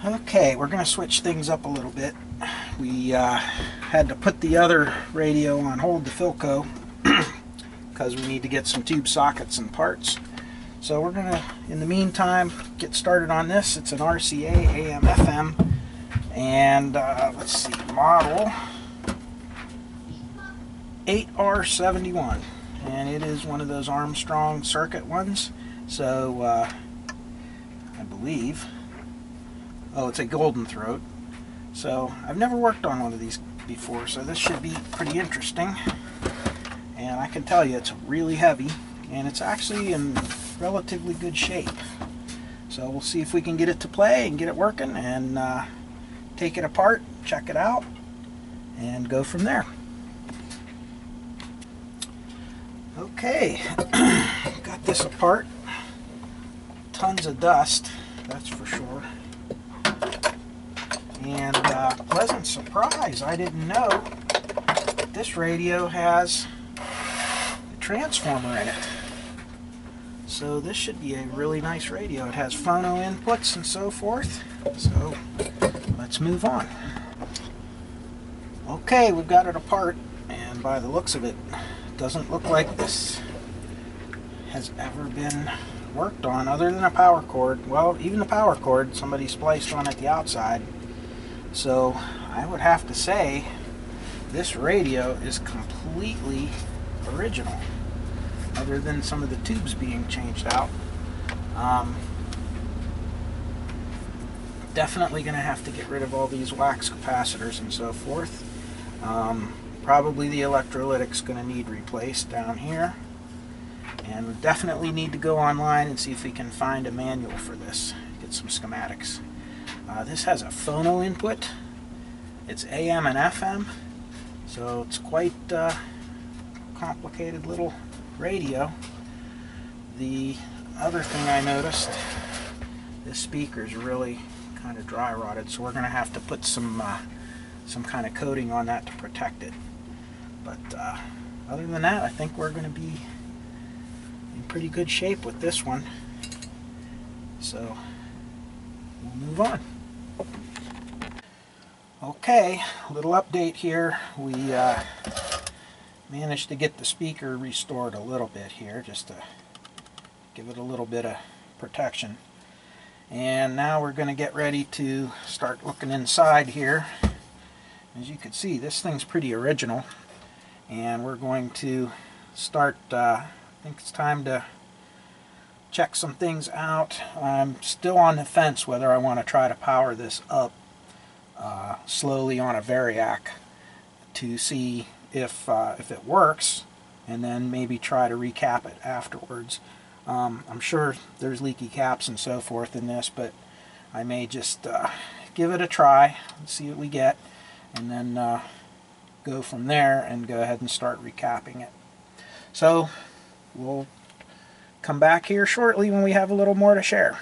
Okay, we're going to switch things up a little bit. We had to put the other radio on hold, the Philco, because we need to get some tube sockets and parts. So we're going to, in the meantime, get started on this. It's an RCA AM FM, and let's see, model 8R71, and it is one of those Armstrong circuit ones. So I believe, oh, it's a golden throat. So I've never worked on one of these before, so this should be pretty interesting. And I can tell you it's really heavy, and it's actually in relatively good shape. So we'll see if we can get it to play and get it working, and take it apart, check it out, and go from there. Okay, got this apart. Tons of dust, that's for sure. And pleasant surprise, I didn't know that this radio has a transformer in it. So this should be a really nice radio. It has phono inputs and so forth. So let's move on. Okay, we've got it apart, and by the looks of it, it doesn't look like this has ever been worked on other than a power cord. Well, even the power cord somebody spliced on at the outside. So I would have to say this radio is completely original, other than some of the tubes being changed out. Definitely going to have to get rid of all these wax capacitors and so forth. Probably the electrolytic's going to need replaced down here. And we definitely need to go online and see if we can find a manual for this, get some schematics. This has a phono input. It's AM and FM, so it's quite complicated little radio. The other thing I noticed, this speaker's really kind of dry rotted, so we're going to have to put some kind of coating on that to protect it. But other than that, I think we're going to be in pretty good shape with this one. So we'll move on. Okay, a little update here. We managed to get the speaker restored a little bit here, just to give it a little bit of protection. And now we're going to get ready to start looking inside here. As you can see, this thing's pretty original, and we're going to start, I think it's time to check some things out. I'm still on the fence whether I want to try to power this up slowly on a variac to see if it works, and then maybe try to recap it afterwards. I'm sure there's leaky caps and so forth in this, but I may just give it a try and see what we get, and then go from there and go ahead and start recapping it. So we'll come back here shortly when we have a little more to share.